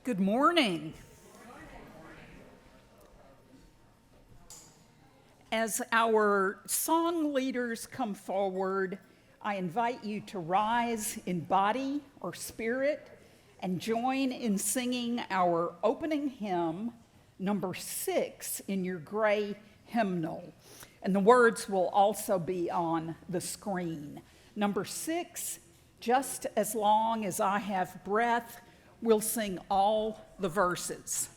Good morning. As our song leaders come forward, I invite you to rise in body or spirit and join in singing our opening hymn, number 6 in your gray hymnal. And the words will also be on the screen. Number 6, just as long as I have breath, we'll sing all the verses.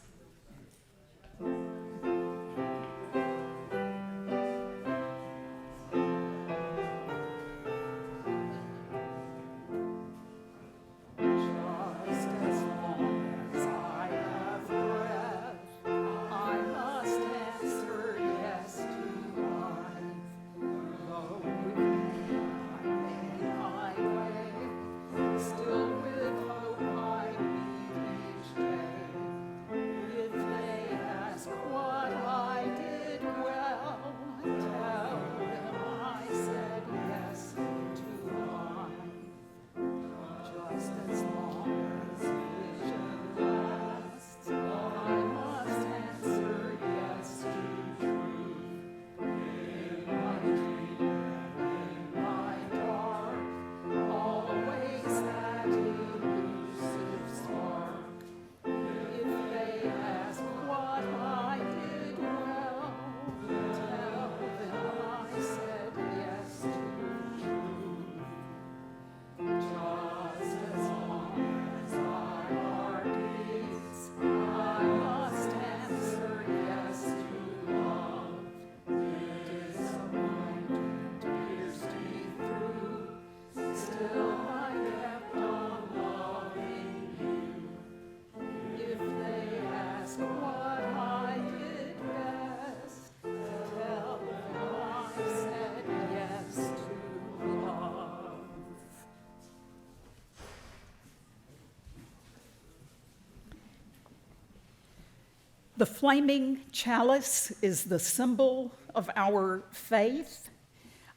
The flaming chalice is the symbol of our faith.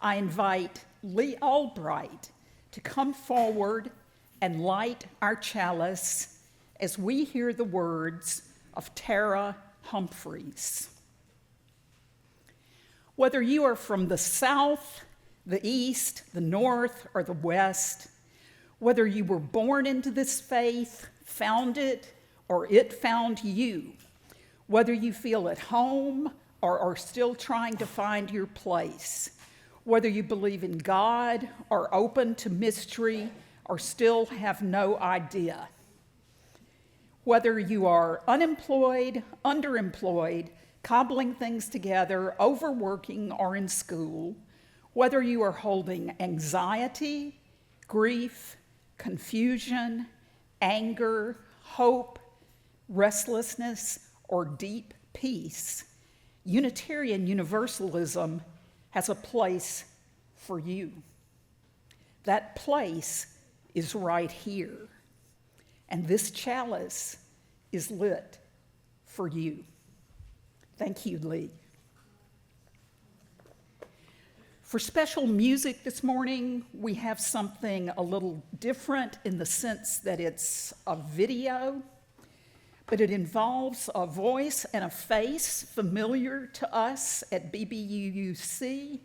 I invite Lee Albright to come forward and light our chalice as we hear the words of Tara Humphreys. Whether you are from the South, the East, the North, or the West, whether you were born into this faith, found it, or it found you, whether you feel at home or are still trying to find your place, whether you believe in God, are open to mystery, or still have no idea, whether you are unemployed, underemployed, cobbling things together, overworking, or in school, whether you are holding anxiety, grief, confusion, anger, hope, restlessness, or deep peace, Unitarian Universalism has a place for you. That place is right here, and this chalice is lit for you. Thank you, Lee. For special music this morning, we have something a little different in the sense that it's a video, but it involves a voice and a face familiar to us at BBUUC.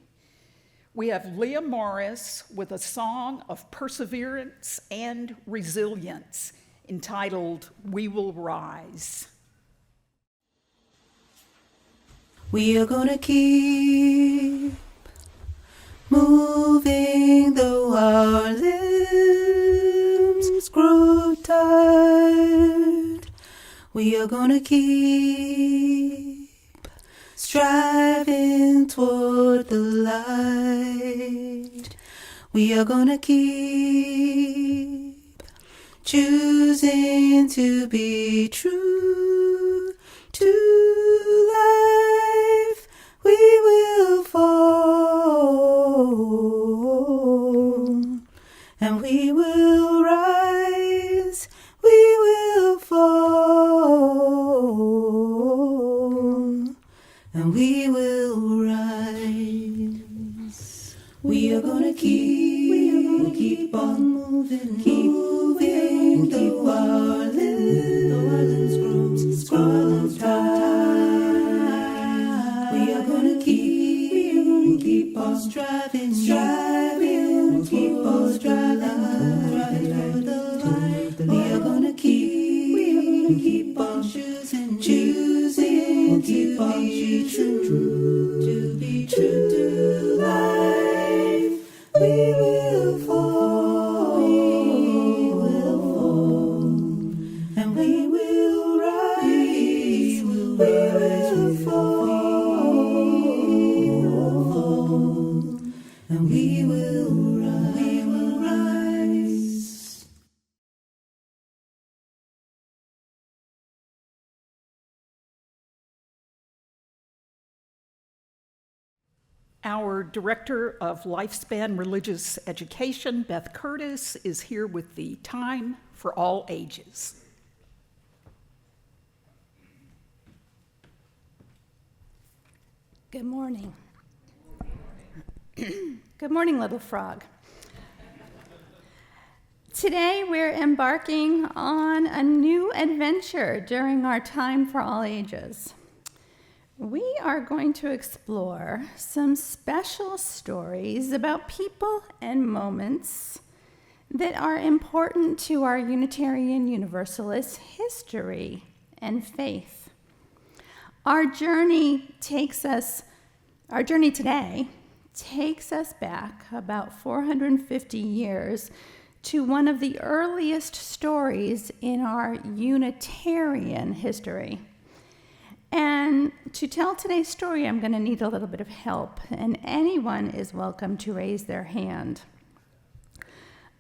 We have Lea Morris with a song of perseverance and resilience entitled, "We Will Rise." We are gonna keep moving though our limbs grow tired. We are gonna keep striving toward the light. We are gonna keep choosing to be true to life. We will fall and we will rise. We will fall and we will rise. We are gonna keep on moving, keep moving through our lives. be true, to be true to life. We will fall, and we will rise. We will fall, and we will rise. We will rise. Our Director of Lifespan Religious Education, Beth Curtis, is here with the Time for All Ages. Good morning. Good morning, little frog. Today we're embarking on a new adventure during our Time for All Ages. We are going to explore some special stories about people and moments that are important to our Unitarian Universalist history and faith. Our journey today takes us back about 450 years to one of the earliest stories in our Unitarian history. And to tell today's story, I'm going to need a little bit of help, and anyone is welcome to raise their hand.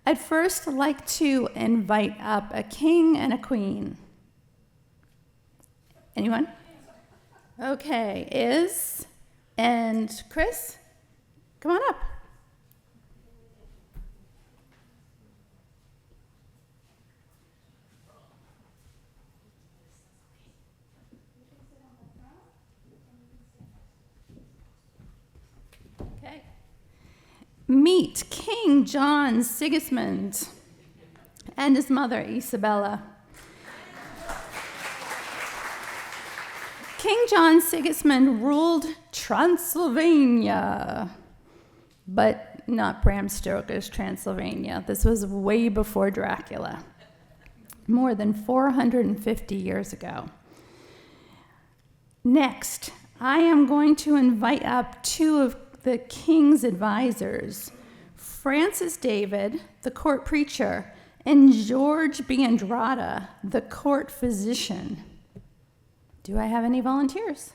I'd first like to invite up a king and a queen. Anyone? Okay, Iz and Chris, come on up. Okay. Meet King John Sigismund and his mother Isabella. King John Sigismund ruled Transylvania, but not Bram Stoker's Transylvania. This was way before Dracula, more than 450 years ago. Next, I am going to invite up two of the king's advisors, Francis David, the court preacher, and George Biandrata, the court physician. Do I have any volunteers?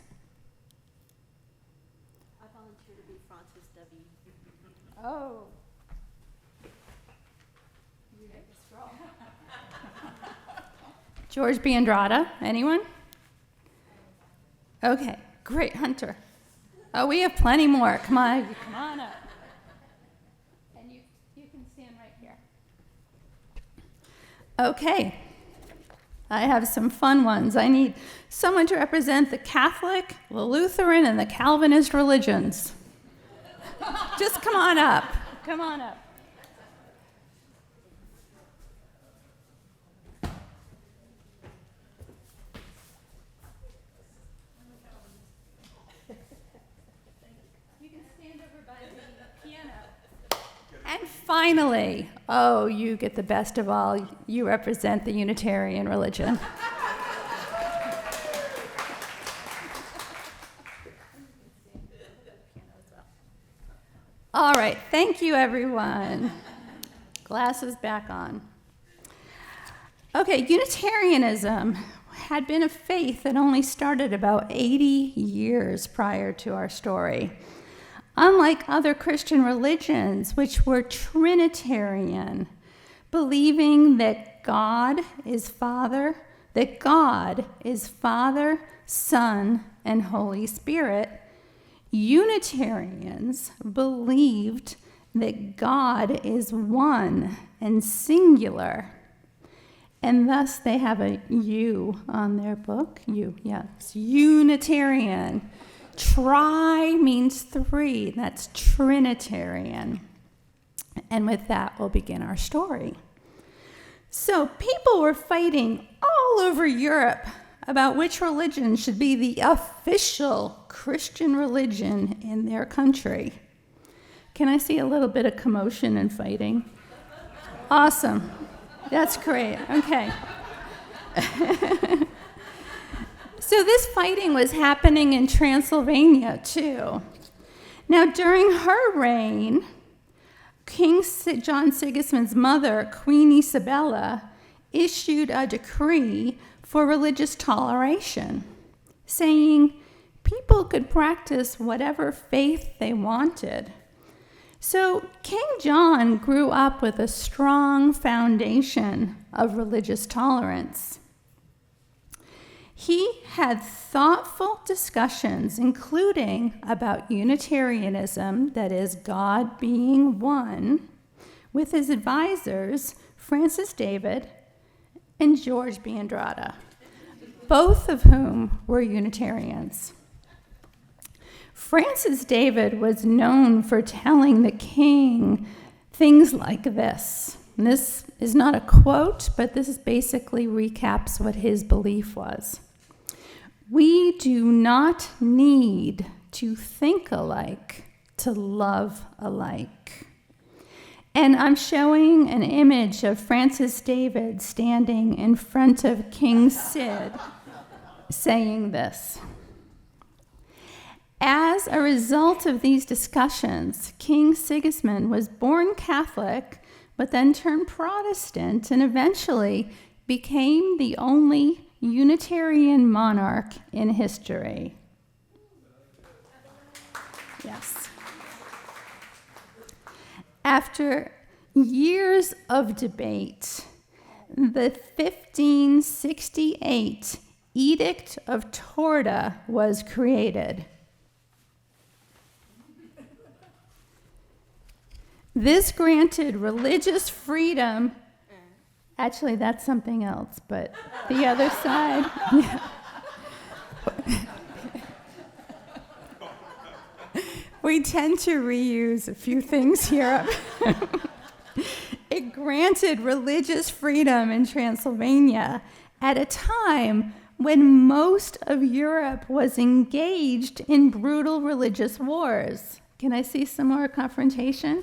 I volunteer to be Francis W. Oh. George Biandrata, anyone? Okay, great, Hunter. Oh, we have plenty more. Come on up. And you can stand right here. Okay. I have some fun ones. I need someone to represent the Catholic, the Lutheran, and the Calvinist religions. Just come on up. Come on up. You can stand over by the piano. And finally, oh, you get the best of all. You represent the Unitarian religion. All right, thank you, everyone. Glasses back on. Okay, Unitarianism had been a faith that only started about 80 years prior to our story. Unlike other Christian religions, which were Trinitarian, believing that God is Father, Son, and Holy Spirit, Unitarians believed that God is one and singular. And thus they have a U on their book. Yes, Unitarian. Tri means three. That's Trinitarian. And with that, we'll begin our story. So people were fighting all over Europe about which religion should be the official Christian religion in their country. Can I see a little bit of commotion and fighting? Awesome. That's great. Okay. So this fighting was happening in Transylvania too. Now during her reign, King John Sigismund's mother, Queen Isabella, issued a decree for religious toleration, saying people could practice whatever faith they wanted. So King John grew up with a strong foundation of religious tolerance. He had thoughtful discussions, including about Unitarianism, that is, God being one, with his advisors, Francis David and George B. Andrada, both of whom were Unitarians. Francis David was known for telling the king things like this. And this is not a quote, but this basically recaps what his belief was. We do not need to think alike to love alike. And I'm showing an image of Francis David standing in front of King Sid saying this. As a result of these discussions, King Sigismund was born Catholic, but then turned Protestant and eventually became the only Unitarian monarch in history. Yes. After years of debate, the 1568 Edict of Torda was created. This granted religious freedom. Actually, that's something else, but the other side. Yeah. We tend to reuse a few things here. It granted religious freedom in Transylvania at a time when most of Europe was engaged in brutal religious wars. Can I see some more confrontation?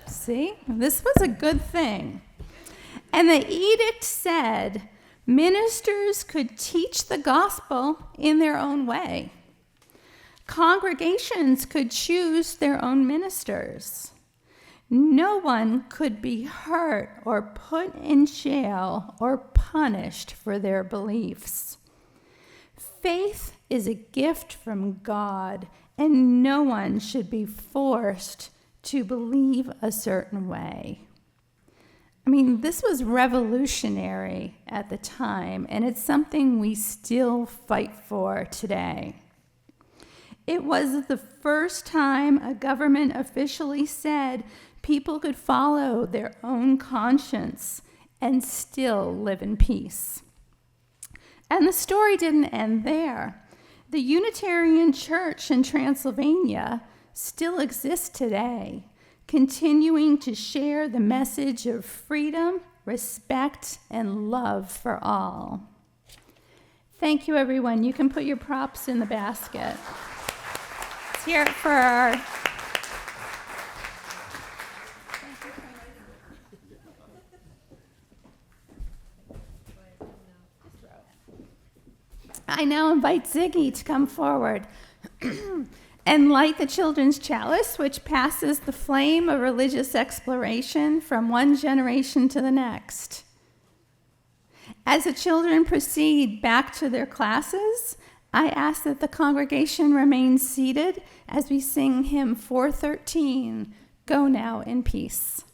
See, this was a good thing. And the edict said ministers could teach the gospel in their own way. Congregations could choose their own ministers. No one could be hurt or put in jail or punished for their beliefs. Faith is a gift from God, and no one should be forced to believe a certain way. I mean, this was revolutionary at the time, and it's something we still fight for today. It was the first time a government officially said people could follow their own conscience and still live in peace. And the story didn't end there. The Unitarian Church in Transylvania still exists today, continuing to share the message of freedom, respect, and love for all. Thank you, everyone. You can put your props in the basket. Let's hear it for our... I now invite Ziggy to come forward and light the children's chalice, which passes the flame of religious exploration from one generation to the next. As the children proceed back to their classes, I ask that the congregation remain seated as we sing hymn 413, Go Now in Peace.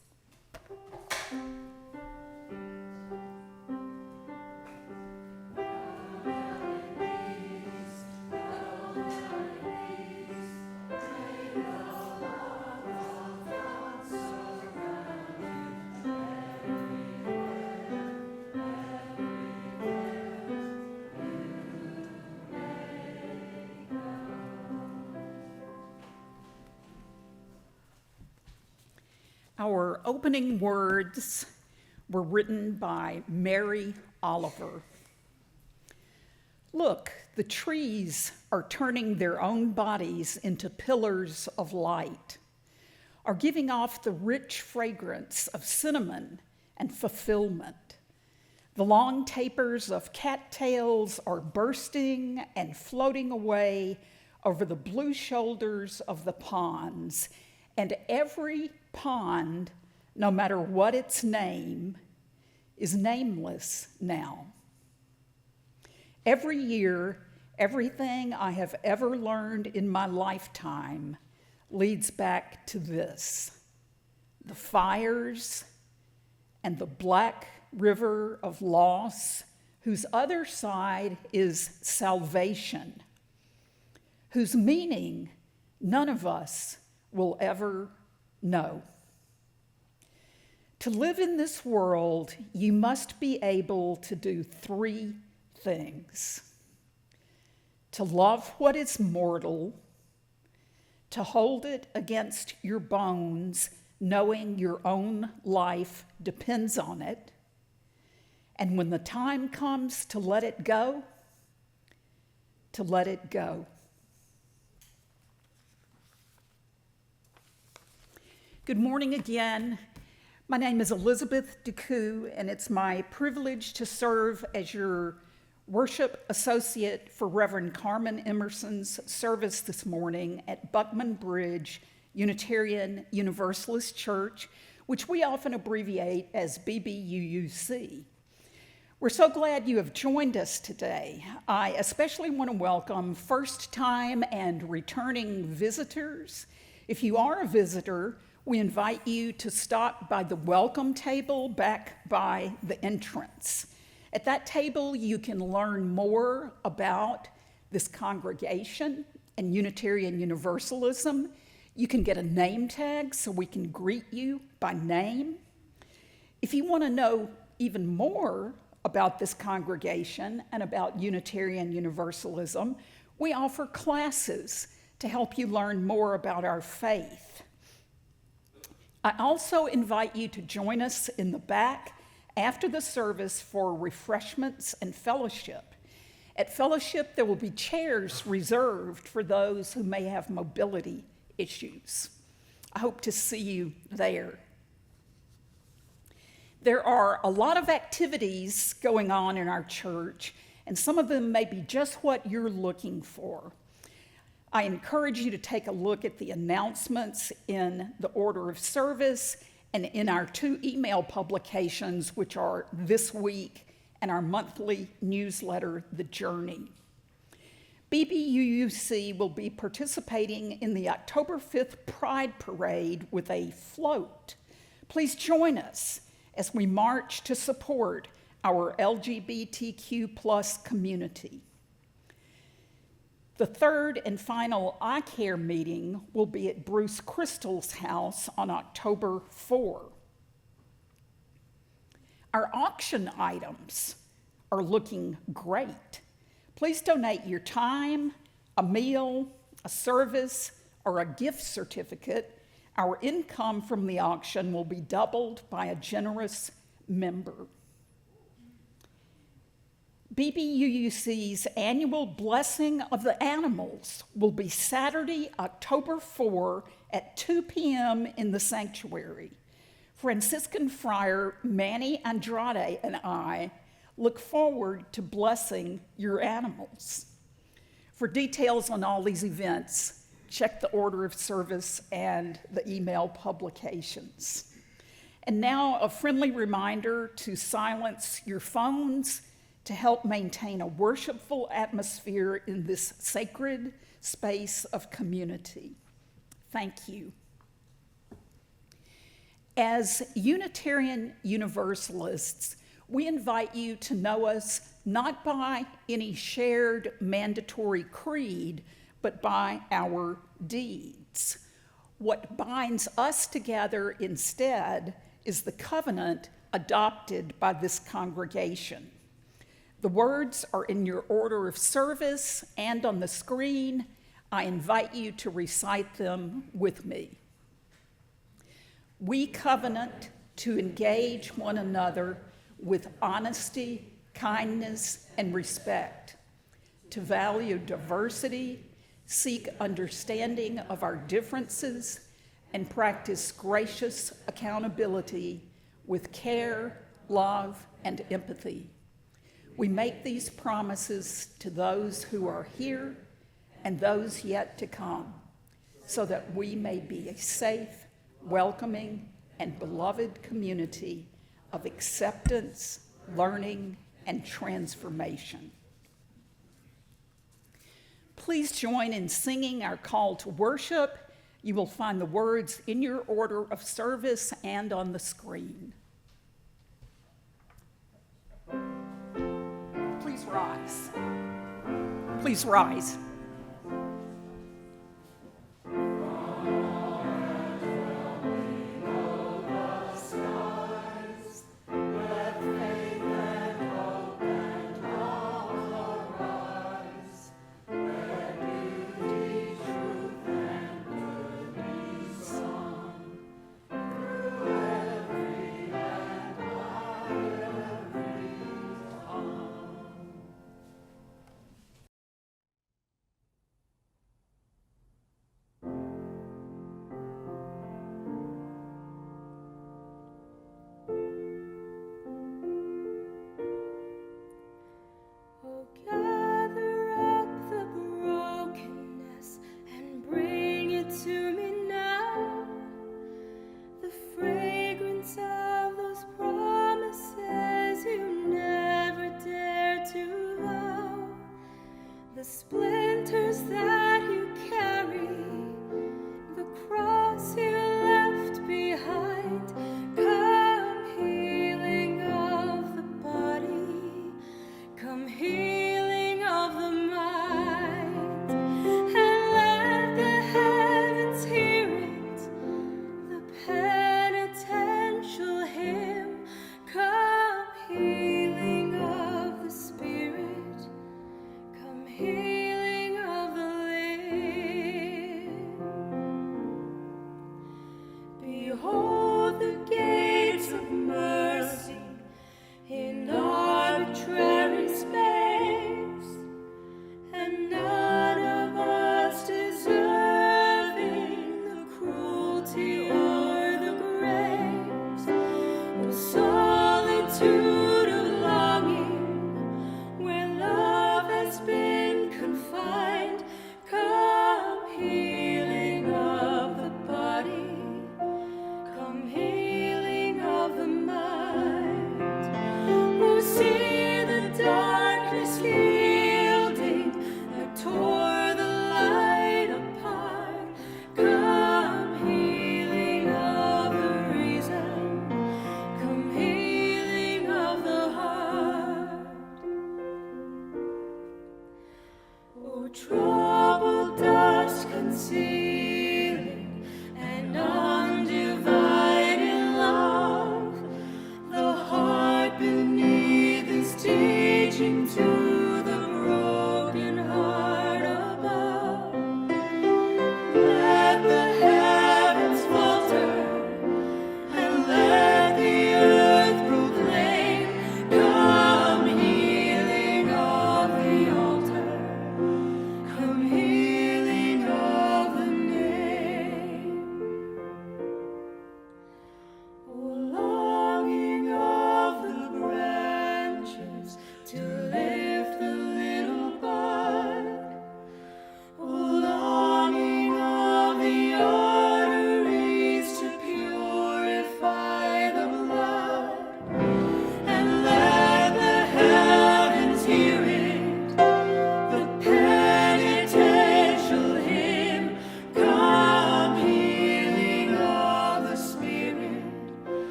Our opening words were written by Mary Oliver. Look, the trees are turning their own bodies into pillars of light, are giving off the rich fragrance of cinnamon and fulfillment. The long tapers of cattails are bursting and floating away over the blue shoulders of the ponds, and every pond, no matter what its name, is nameless now. Every year, everything I have ever learned in my lifetime leads back to this: the fires and the black river of loss, whose other side is salvation, whose meaning none of us will ever know. To live in this world, you must be able to do three things: to love what is mortal, to hold it against your bones, knowing your own life depends on it, and when the time comes to let it go, to let it go. Good morning again. My name is Elizabeth DeCoux, and it's my privilege to serve as your worship associate for Reverend Carmen Emerson's service this morning at Buckman Bridge Unitarian Universalist Church, which we often abbreviate as BBUUC. We're so glad you have joined us today. I especially want to welcome first-time and returning visitors. If you are a visitor, we invite you to stop by the welcome table back by the entrance. At that table, you can learn more about this congregation and Unitarian Universalism. You can get a name tag so we can greet you by name. If you want to know even more about this congregation and about Unitarian Universalism, we offer classes to help you learn more about our faith. I also invite you to join us in the back after the service for refreshments and fellowship. At fellowship, there will be chairs reserved for those who may have mobility issues. I hope to see you there. There are a lot of activities going on in our church, and some of them may be just what you're looking for. I encourage you to take a look at the announcements in the order of service and in our 2 email publications, which are This Week and our monthly newsletter, The Journey. BBUUC will be participating in the October 5th Pride Parade with a float. Please join us as we march to support our LGBTQ+ community. The third and final iCare meeting will be at Bruce Crystal's house on October 4. Our auction items are looking great. Please donate your time, a meal, a service, or a gift certificate. Our income from the auction will be doubled by a generous member. BBUUC's annual Blessing of the Animals will be Saturday, October 4 at 2 p.m. in the sanctuary. Franciscan Friar Manny Andrade and I look forward to blessing your animals. For details on all these events, check the order of service and the email publications. And now a friendly reminder to silence your phones to help maintain a worshipful atmosphere in this sacred space of community. Thank you. As Unitarian Universalists, we invite you to know us not by any shared mandatory creed, but by our deeds. What binds us together instead is the covenant adopted by this congregation. The words are in your order of service and on the screen. I invite you to recite them with me. We covenant to engage one another with honesty, kindness, and respect, to value diversity, seek understanding of our differences, and practice gracious accountability with care, love, and empathy. We make these promises to those who are here and those yet to come, so that we may be a safe, welcoming, and beloved community of acceptance, learning, and transformation. Please join in singing our call to worship. You will find the words in your order of service and on the screen. Please rise. Please rise.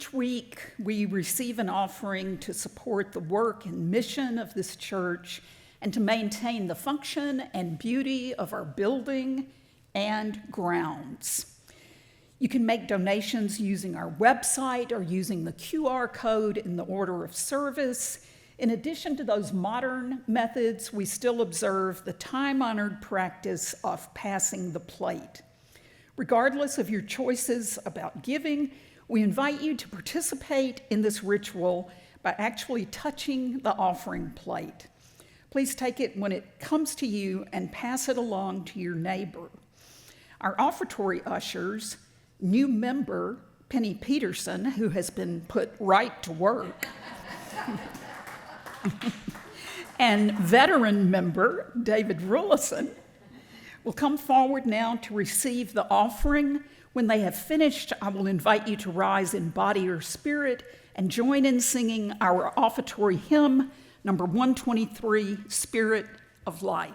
Each week, we receive an offering to support the work and mission of this church and to maintain the function and beauty of our building and grounds. You can make donations using our website or using the QR code in the order of service. In addition to those modern methods, we still observe the time-honored practice of passing the plate. Regardless of your choices about giving, we invite you to participate in this ritual by actually touching the offering plate. Please take it when it comes to you and pass it along to your neighbor. Our offertory ushers, new member Penny Peterson, who has been put right to work, and veteran member David Rulison, will come forward now to receive the offering. When they have finished, I will invite you to rise in body or spirit and join in singing our offertory hymn, number 123, Spirit of Life.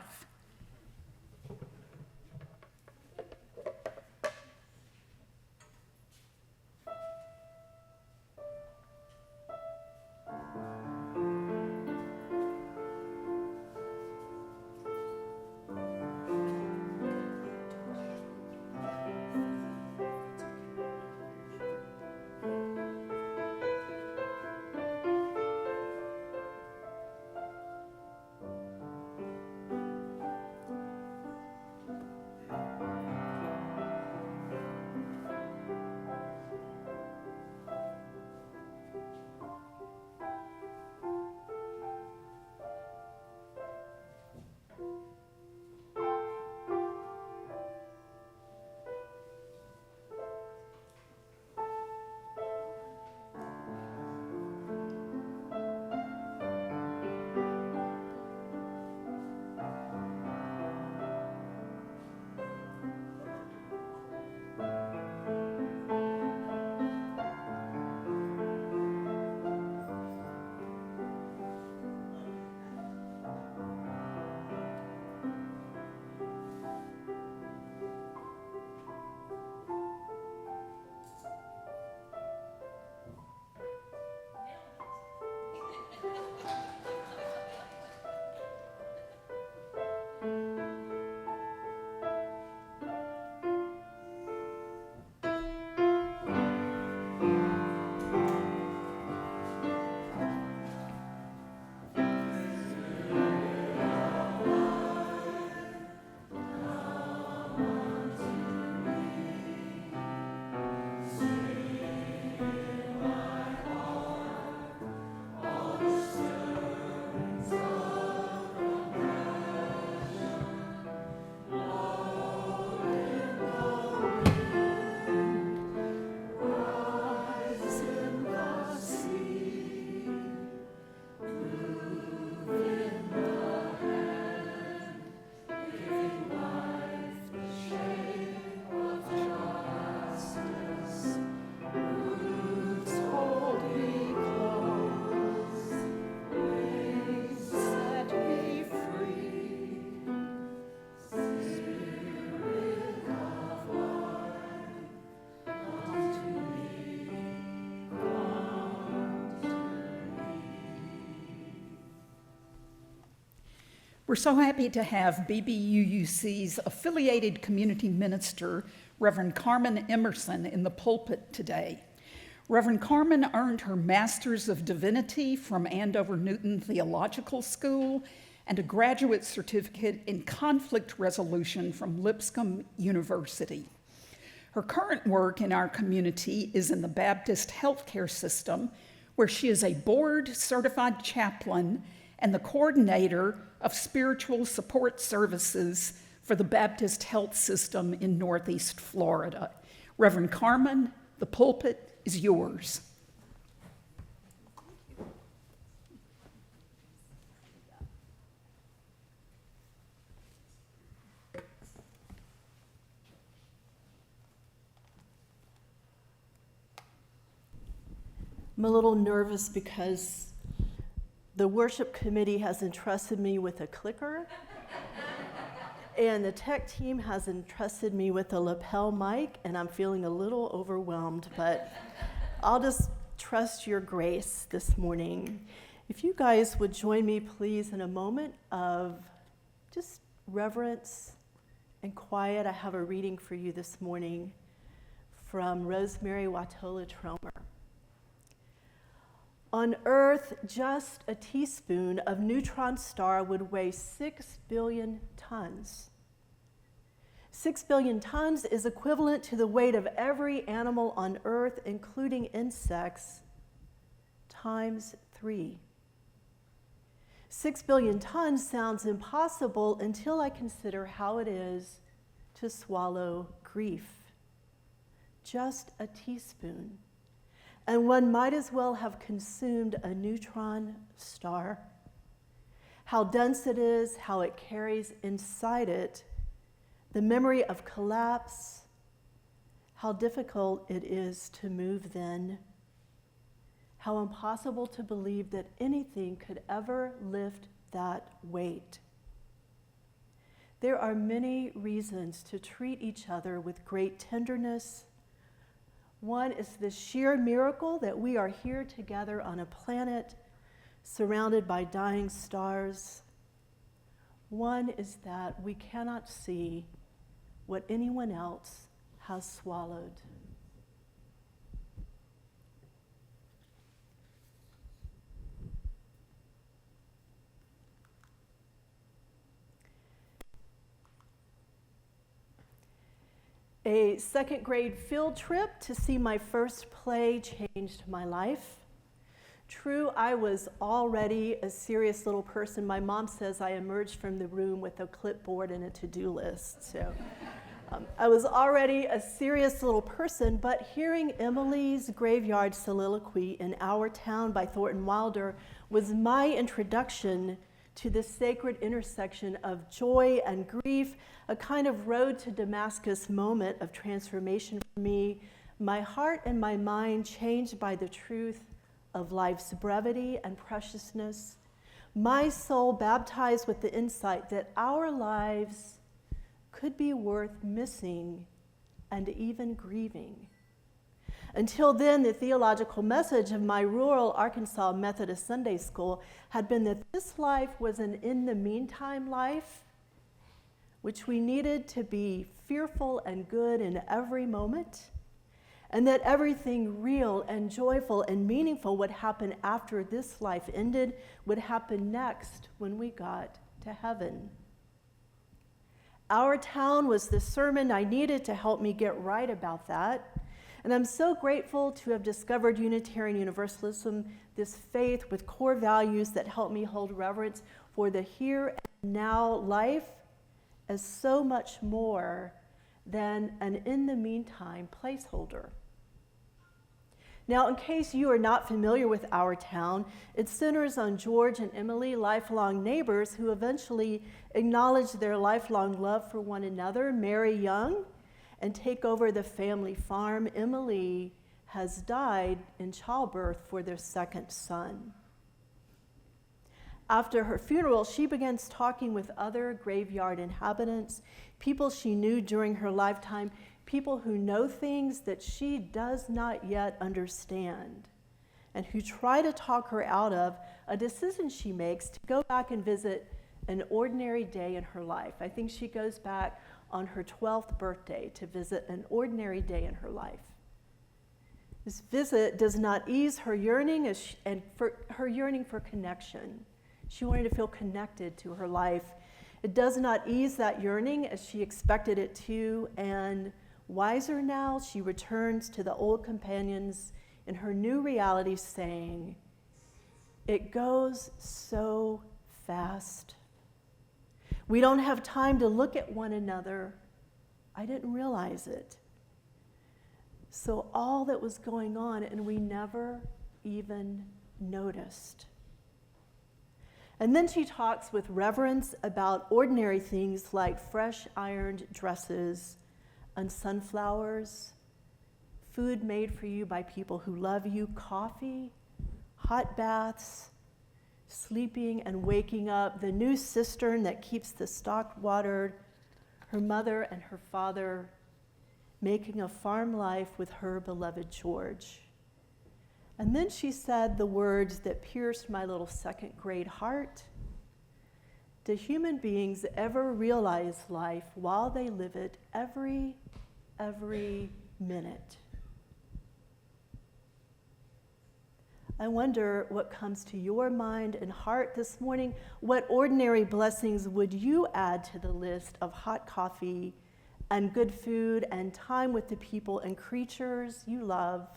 We're so happy to have BBUUC's affiliated community minister, Reverend Carmen Emerson, in the pulpit today. Reverend Carmen earned her Master's of Divinity from Andover Newton Theological School and a graduate certificate in conflict resolution from Lipscomb University. Her current work in our community is in the Baptist healthcare system, where she is a board-certified chaplain and the coordinator of spiritual support services for the Baptist health system in Northeast Florida. Reverend Carmen, the pulpit is yours. I'm a little nervous because the worship committee has entrusted me with a clicker, and the tech team has entrusted me with a lapel mic, and I'm feeling a little overwhelmed, but I'll just trust your grace this morning. If you guys would join me, please, in a moment of just reverence and quiet. I have a reading for you this morning from Rosemary Watola Tromer. On Earth, just a teaspoon of neutron star would weigh 6 billion tons. 6 billion tons is equivalent to the weight of every animal on Earth, including insects, times 3. 6 billion tons sounds impossible until I consider how it is to swallow grief. Just a teaspoon. And one might as well have consumed a neutron star. How dense it is, how it carries inside it the memory of collapse, how difficult it is to move then, how impossible to believe that anything could ever lift that weight. There are many reasons to treat each other with great tenderness. One is the sheer miracle that we are here together on a planet surrounded by dying stars. One is that we cannot see what anyone else has swallowed. A second grade field trip to see my first play changed my life. True, I was already a serious little person. My mom says I emerged from the room with a clipboard and a to-do list. So I was already a serious little person, but hearing Emily's Graveyard Soliloquy in Our Town by Thornton Wilder was my introduction to the sacred intersection of joy and grief, a kind of road to Damascus moment of transformation for me. My heart and my mind changed by the truth of life's brevity and preciousness. My soul baptized with the insight that our lives could be worth missing and even grieving. Until then, the theological message of my rural Arkansas Methodist Sunday school had been that this life was an in the meantime life, which we needed to be fearful and good in every moment, and that everything real and joyful and meaningful would happen after this life ended, would happen next when we got to heaven. Our Town was the sermon I needed to help me get right about that. And I'm so grateful to have discovered Unitarian Universalism, this faith with core values that help me hold reverence for the here and now life as so much more than an in the meantime placeholder. Now, in case you are not familiar with Our Town, it centers on George and Emily, lifelong neighbors who eventually acknowledge their lifelong love for one another, marry young, and take over the family farm. Emily has died in childbirth for their second son. After her funeral, she begins talking with other graveyard inhabitants, people she knew during her lifetime, people who know things that she does not yet understand, and who try to talk her out of a decision she makes to go back and visit an ordinary day in her life. I think she goes back on her 12th birthday to visit an ordinary day in her life. This visit does not ease her yearning her yearning for connection. She wanted to feel connected to her life. It does not ease that yearning as she expected it to, and wiser now, she returns to the old companions in her new reality saying, "It goes so fast. We don't have time to look at one another. I didn't realize it." So all that was going on, and we never even noticed. And then she talks with reverence about ordinary things like fresh ironed dresses and sunflowers, food made for you by people who love you, coffee, hot baths, sleeping and waking up, the new cistern that keeps the stock watered, her mother and her father making a farm life with her beloved George. And then she said the words that pierced my little second grade heart. Do human beings ever realize life while they live it every minute. I wonder what comes to your mind and heart this morning. What ordinary blessings would you add to the list of hot coffee and good food and time with the people and creatures you love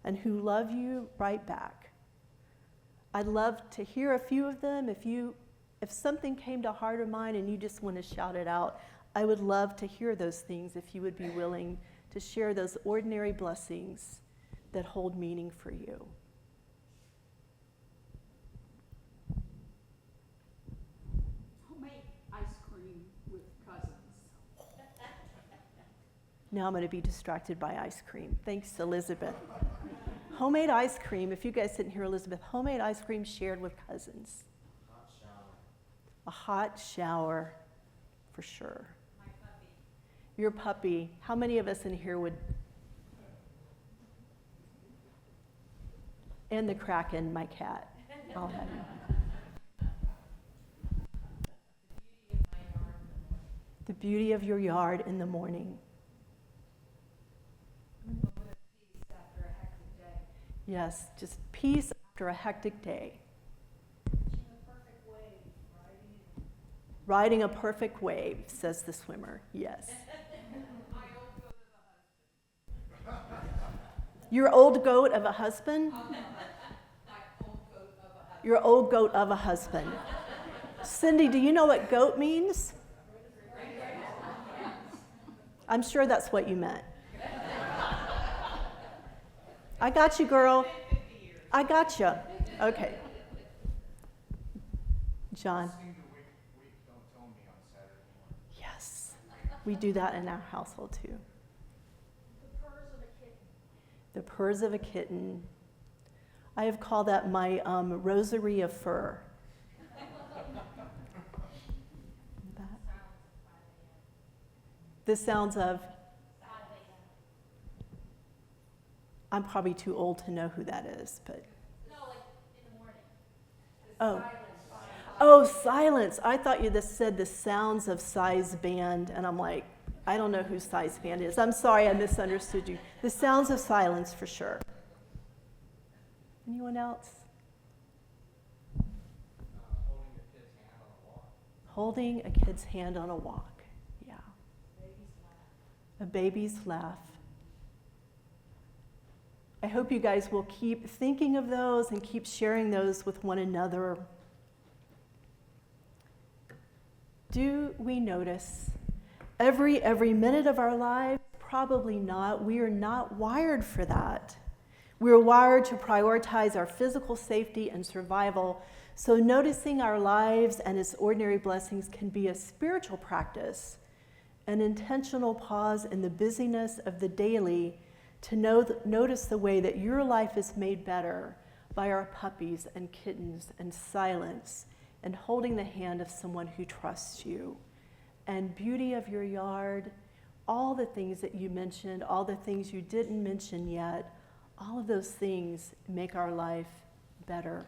and who love you right back? I'd love to hear a few of them. If something came to heart or mind and you just want to shout it out, I would love to hear those things if you would be willing to share those ordinary blessings that hold meaning for you. Homemade ice cream with cousins. Now I'm going to be distracted by ice cream. Thanks, Elizabeth. Homemade ice cream, if you guys didn't hear Elizabeth, homemade ice cream shared with cousins. Hot shower. A hot shower, for sure. My puppy. Your puppy, how many of us in here would? And the Kraken, my cat. I'll have him. The beauty of your yard in the morning. Yes, just peace after a hectic day. Riding a perfect wave, says the swimmer. Yes. Your old goat of a husband? Your old goat of a husband. Cindy, do you know what goat means? I'm sure that's what you meant. I got you, girl. I got you. Okay. John. Yes. We do that in our household too. The purrs of a kitten. I have called that my rosary of fur. The sounds of. I'm probably too old to know who that is, but. No, like in the morning. Oh. Oh, silence. I thought you just said the sounds of Size Band, and I'm like, I don't know who Size Band is. I'm sorry, I misunderstood you. The sounds of silence, for sure. Anyone else? Holding a kid's hand on a walk. Yeah. A baby's laugh. I hope you guys will keep thinking of those and keep sharing those with one another. Do we notice every minute of our lives? Probably not. We are not wired for that. We're wired to prioritize our physical safety and survival. So noticing our lives and its ordinary blessings can be a spiritual practice, an intentional pause in the busyness of the daily to notice the way that your life is made better by our puppies and kittens and silence and holding the hand of someone who trusts you. And beauty of your yard, all the things that you mentioned, all the things you didn't mention yet, all of those things make our life better.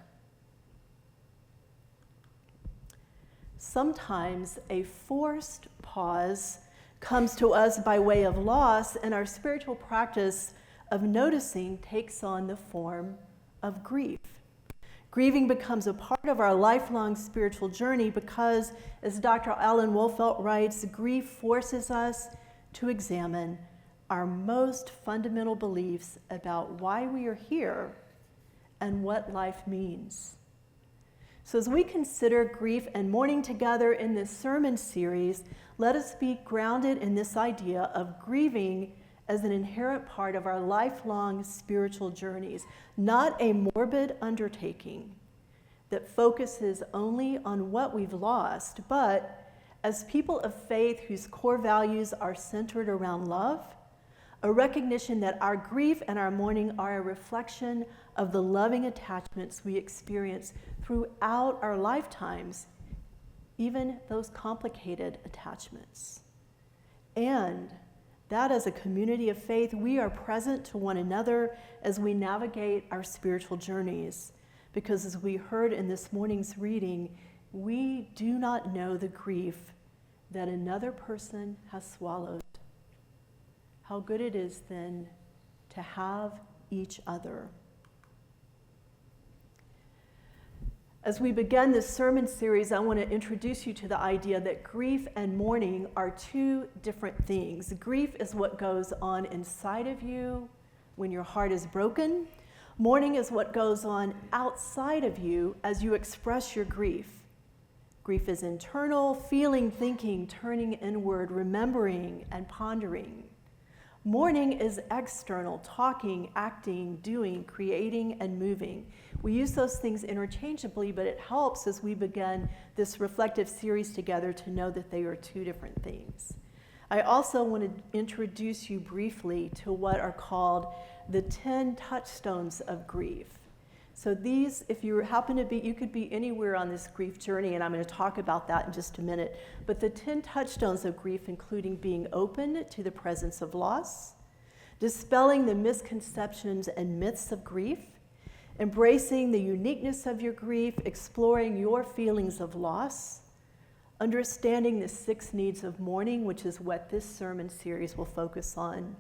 Sometimes a forced pause comes to us by way of loss, and our spiritual practice of noticing takes on the form of grief. Grieving becomes a part of our lifelong spiritual journey because, as Dr. Alan Wolfelt writes, grief forces us to examine our most fundamental beliefs about why we are here and what life means. So as we consider grief and mourning together in this sermon series, let us be grounded in this idea of grieving as an inherent part of our lifelong spiritual journeys, not a morbid undertaking that focuses only on what we've lost, but as people of faith whose core values are centered around love, a recognition that our grief and our mourning are a reflection of the loving attachments we experience throughout our lifetimes, even those complicated attachments. And that as a community of faith, we are present to one another as we navigate our spiritual journeys. Because as we heard in this morning's reading, we do not know the grief that another person has swallowed. how good it is then to have each other. As we begin this sermon series, I want to introduce you to the idea that grief and mourning are two different things. Grief is what goes on inside of you when your heart is broken. Mourning is what goes on outside of you as you express your grief. Grief is internal, feeling, thinking, turning inward, remembering, and pondering. Mourning is external, talking, acting, doing, creating, and moving. We use those things interchangeably, but it helps as we begin this reflective series together to know that they are two different things. I also want to introduce you briefly to what are called the 10 touchstones of grief. So these, if you happen to be, you could be anywhere on this grief journey, and I'm going to talk about that in just a minute. But the 10 touchstones of grief, including being open to the presence of loss, dispelling the misconceptions and myths of grief, embracing the uniqueness of your grief, exploring your feelings of loss, understanding the 6 needs of mourning, which is what this sermon series will focus on,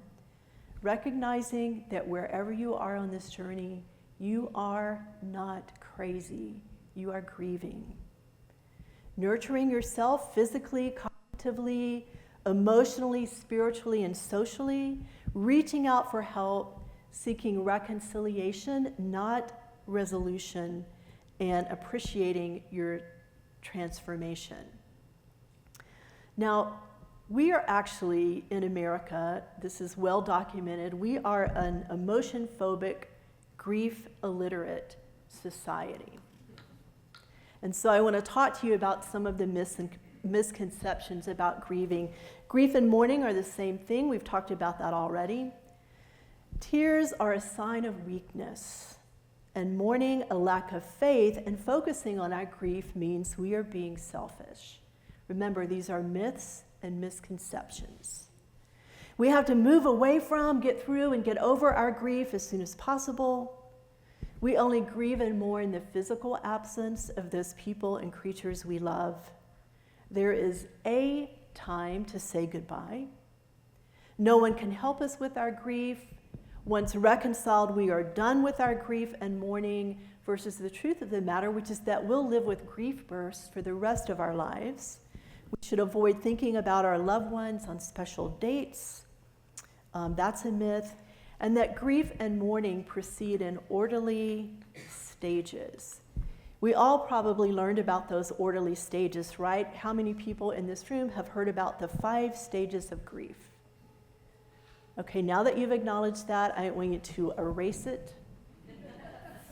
recognizing that wherever you are on this journey, you are not crazy, you are grieving. Nurturing yourself physically, cognitively, emotionally, spiritually, and socially, reaching out for help, seeking reconciliation, not resolution, and appreciating your transformation. Now, we are actually, in America, this is well documented, we are an emotion-phobic, grief-illiterate society. And so I want to talk to you about some of the misconceptions about grieving. Grief and mourning are the same thing. We've talked about that already. Tears are a sign of weakness, and mourning a lack of faith, and focusing on our grief means we are being selfish. Remember, these are myths and misconceptions. We have to move away from, get through, and get over our grief as soon as possible. We only grieve and mourn the physical absence of those people and creatures we love. There is a time to say goodbye. No one can help us with our grief. Once reconciled, we are done with our grief and mourning, versus the truth of the matter, which is that we'll live with grief bursts for the rest of our lives. We should avoid thinking about our loved ones on special dates. That's a myth. And that grief and mourning proceed in orderly stages. We all probably learned about those orderly stages, right? How many people in this room have heard about the 5 stages of grief? Okay, now that you've acknowledged that, I want you to erase it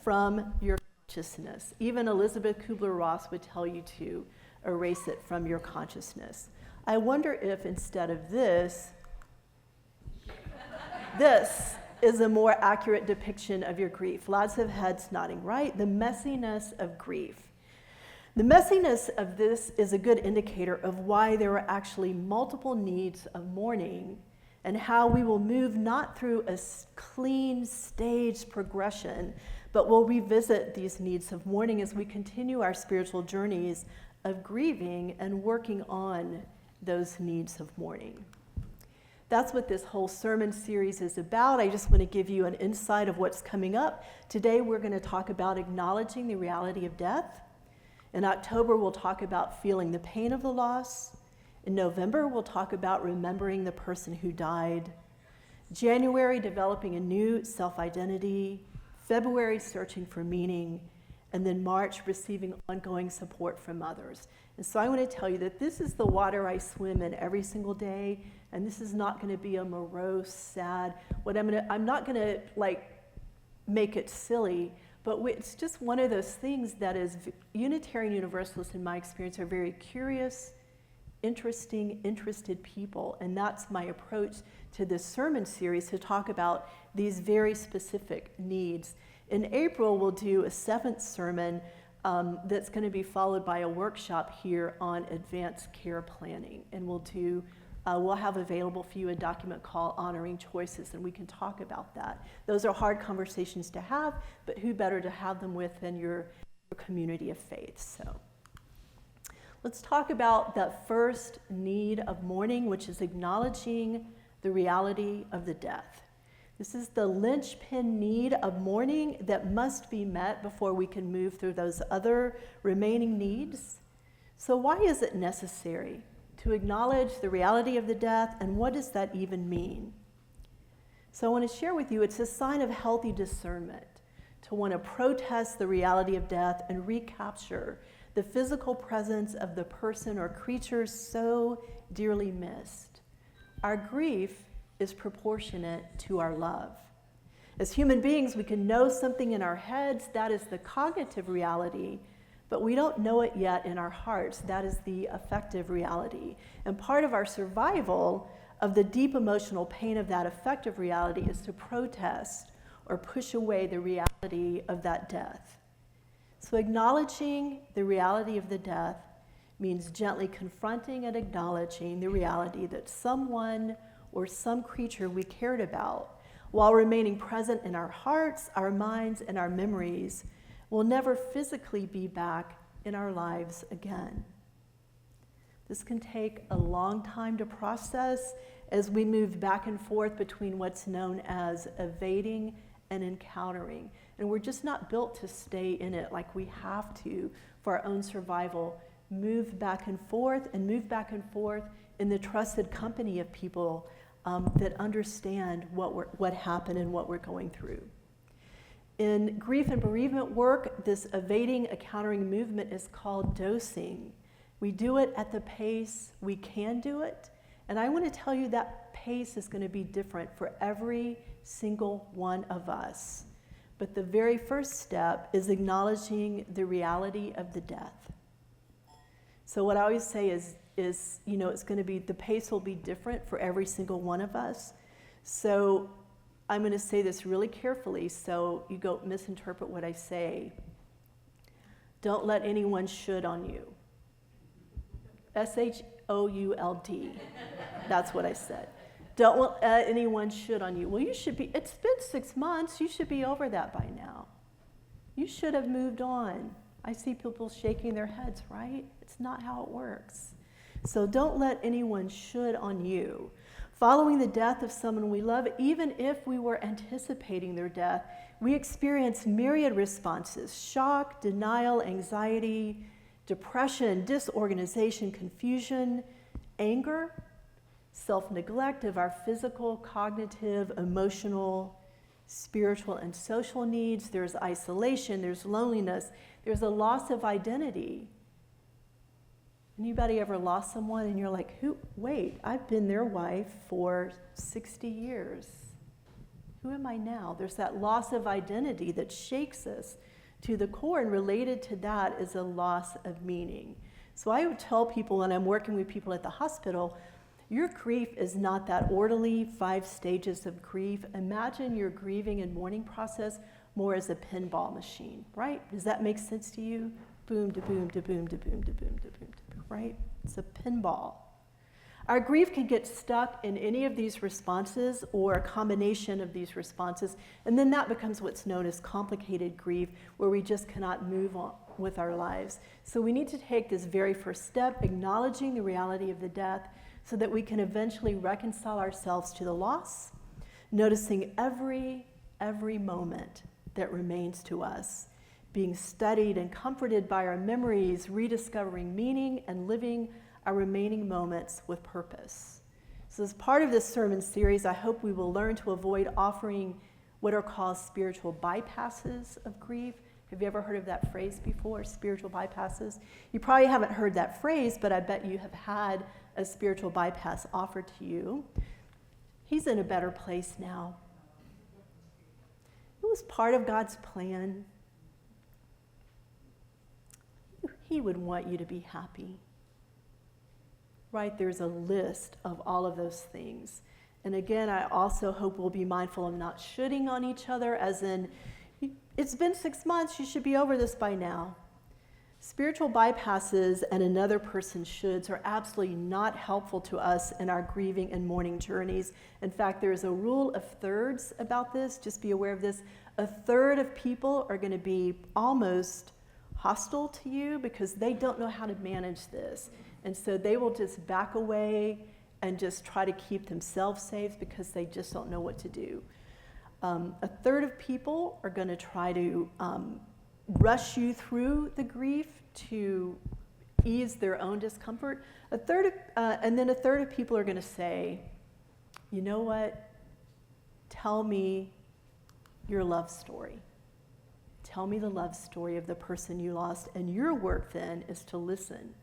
from your consciousness. Even Elizabeth Kubler-Ross would tell you to erase it from your consciousness. I wonder if instead of this is a more accurate depiction of your grief. Lots of heads nodding, right? The messiness of grief. The messiness of this is a good indicator of why there are actually multiple needs of mourning, and how we will move not through a clean, staged progression, but we'll revisit these needs of mourning as we continue our spiritual journeys of grieving and working on those needs of mourning. That's what this whole sermon series is about. I just want to give you an insight of what's coming up. Today we're going to talk about acknowledging the reality of death. In October, we'll talk about feeling the pain of the loss. In November, we'll talk about remembering the person who died. January, developing a new self-identity. February, searching for meaning. And then March, receiving ongoing support from others. And so I want to tell you that this is the water I swim in every single day, and this is not going to be a morose, sad, I'm not going to make it silly, but it's just one of those things that is, Unitarian Universalists in my experience are very curious, interested people, and that's my approach to this sermon series, to talk about these very specific needs. In April, we'll do a 7th sermon that's going to be followed by a workshop here on advanced care planning. And we'll have available for you a document called Honoring Choices, and we can talk about that. Those are hard conversations to have, but who better to have them with than your community of faith. So let's talk about that first need of mourning, which is acknowledging the reality of the death. This is the linchpin need of mourning that must be met before we can move through those other remaining needs. So why is it necessary to acknowledge the reality of the death, and what does that even mean? So I want to share with you, it's a sign of healthy discernment to want to protest the reality of death and recapture the physical presence of the person or creature so dearly missed. Our grief is proportionate to our love. As human beings, we can know something in our heads, that is the cognitive reality, but we don't know it yet in our hearts, that is the affective reality. And part of our survival of the deep emotional pain of that affective reality is to protest or push away the reality of that death. So acknowledging the reality of the death means gently confronting and acknowledging the reality that someone or some creature we cared about, while remaining present in our hearts, our minds, and our memories, will never physically be back in our lives again. This can take a long time to process as we move back and forth between what's known as evading and encountering. And we're just not built to stay in it like we have to for our own survival. Move back and forth in the trusted company of people that understand what happened and what we're going through. In grief and bereavement work, this evading, encountering movement is called dosing. We do it at the pace we can do it, and I want to tell you that pace is going to be different for every single one of us. But the very first step is acknowledging the reality of the death. So what I always say is it's going to be, the pace will be different for every single one of us. So I'm going to say this really carefully so you don't misinterpret what I say. Don't let anyone should on you. S-H-O-U-L-D. That's what I said. Don't let anyone should on you. Well, you should be, it's been 6 months. You should be over that by now. You should have moved on. I see people shaking their heads, right? It's not how it works. So don't let anyone should on you. Following the death of someone we love, even if we were anticipating their death, we experience myriad responses: shock, denial, anxiety, depression, disorganization, confusion, anger, self-neglect of our physical, cognitive, emotional, spiritual, and social needs. There's isolation, there's loneliness, there's a loss of identity. Anybody ever lost someone and you're like, wait, I've been their wife for 60 years. Who am I now? There's that loss of identity that shakes us to the core, and related to that is a loss of meaning. So I would tell people when I'm working with people at the hospital, your grief is not that orderly 5 stages of grief. Imagine your grieving and mourning process more as a pinball machine, right? Does that make sense to you? Boom, da boom, da boom, da boom, da boom, da boom, da boom, right? It's a pinball. Our grief can get stuck in any of these responses or a combination of these responses, and then that becomes what's known as complicated grief, where we just cannot move on with our lives. So we need to take this very first step, acknowledging the reality of the death, so that we can eventually reconcile ourselves to the loss, noticing every moment that remains to us, being studied and comforted by our memories, rediscovering meaning, and living our remaining moments with purpose. So as part of this sermon series, I hope we will learn to avoid offering what are called spiritual bypasses of grief. Have you ever heard of that phrase before, spiritual bypasses? You probably haven't heard that phrase, but I bet you have had a spiritual bypass offered to you. He's in a better place now. It was part of God's plan. He would want you to be happy. Right? There's a list of all of those things. And again, I also hope we'll be mindful of not shoulding on each other, as in, it's been 6 months, you should be over this by now. Spiritual bypasses and another person's shoulds are absolutely not helpful to us in our grieving and mourning journeys. In fact, there's a rule of thirds about this. Just be aware of this. A third of people are going to be almost hostile to you because they don't know how to manage this. And so they will just back away and just try to keep themselves safe because they just don't know what to do. A third of people are going to try to rush you through the grief to ease their own discomfort. And then a third of people are going to say, you know what? Tell me your love story. Tell me the love story of the person you lost. And your work then is to listen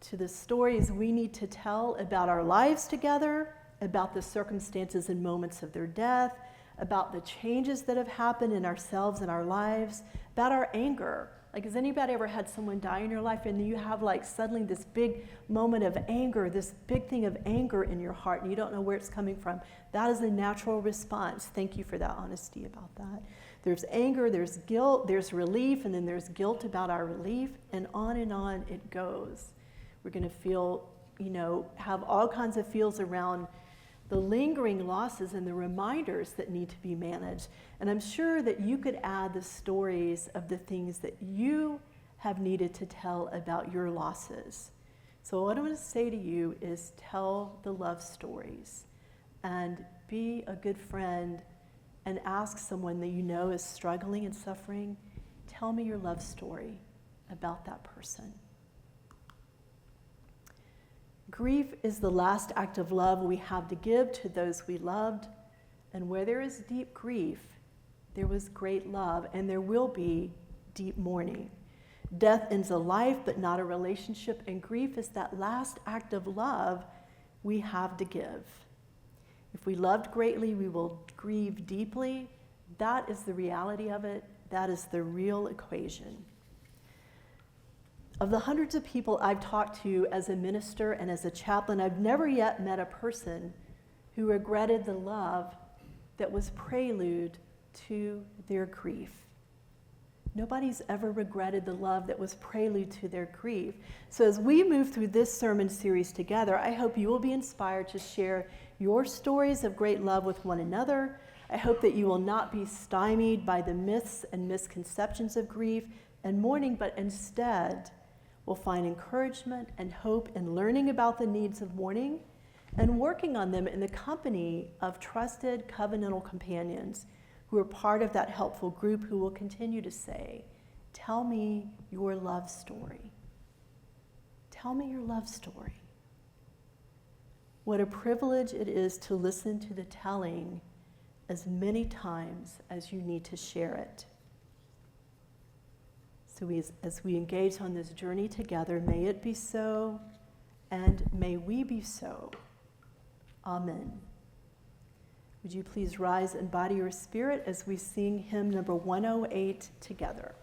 to the stories we need to tell about our lives together, about the circumstances and moments of their death, about the changes that have happened in ourselves and our lives, about our anger. Like, has anybody ever had someone die in your life and you have like suddenly this big moment of anger, this big thing of anger in your heart and you don't know where it's coming from? That is a natural response. Thank you for that honesty about that. There's anger, there's guilt, there's relief, and then there's guilt about our relief, and on it goes. We're going to feel, have all kinds of feels around the lingering losses and the reminders that need to be managed. And I'm sure that you could add the stories of the things that you have needed to tell about your losses. So what I'm going to say to you is tell the love stories and be a good friend and ask someone that you know is struggling and suffering, tell me your love story about that person. Grief is the last act of love we have to give to those we loved, and where there is deep grief, there was great love, and there will be deep mourning. Death ends a life, but not a relationship, and grief is that last act of love we have to give. If we loved greatly, we will grieve deeply. That is the reality of it. That is the real equation. Of the hundreds of people I've talked to as a minister and as a chaplain, I've never yet met a person who regretted the love that was prelude to their grief. Nobody's ever regretted the love that was prelude to their grief. So as we move through this sermon series together, I hope you will be inspired to share your stories of great love with one another. I hope that you will not be stymied by the myths and misconceptions of grief and mourning, but instead will find encouragement and hope in learning about the needs of mourning and working on them in the company of trusted covenantal companions who are part of that helpful group who will continue to say, tell me your love story. Tell me your love story. What a privilege it is to listen to the telling as many times as you need to share it. So as we engage on this journey together, may it be so, and may we be so. Amen. Would you please rise and body your spirit as we sing hymn number 108 together.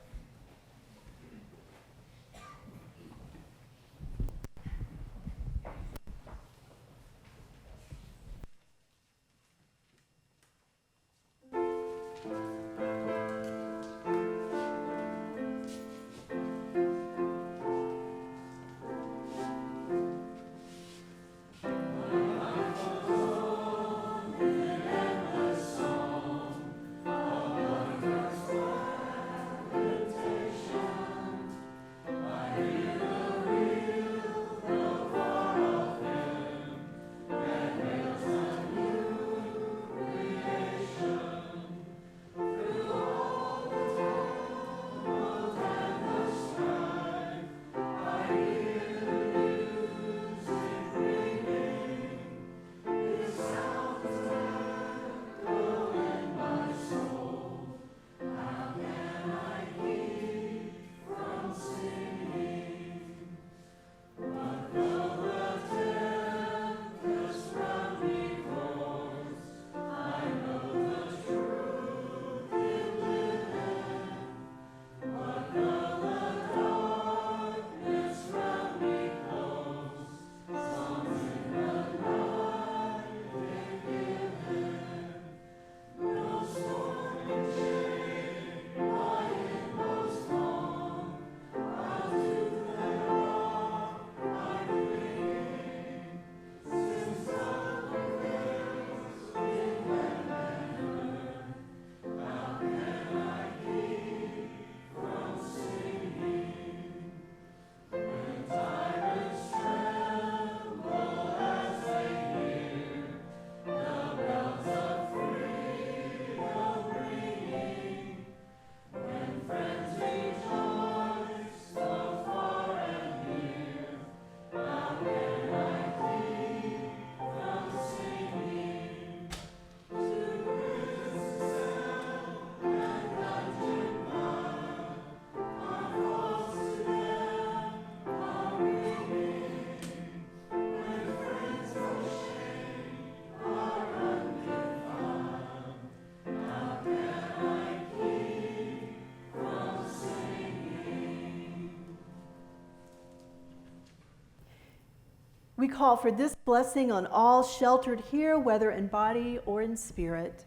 We call for this blessing on all sheltered here, whether in body or in spirit.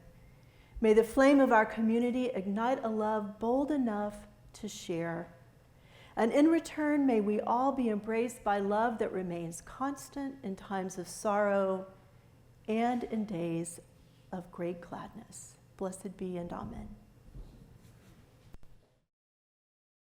May the flame of our community ignite a love bold enough to share. And in return, may we all be embraced by love that remains constant in times of sorrow and in days of great gladness. Blessed be and amen.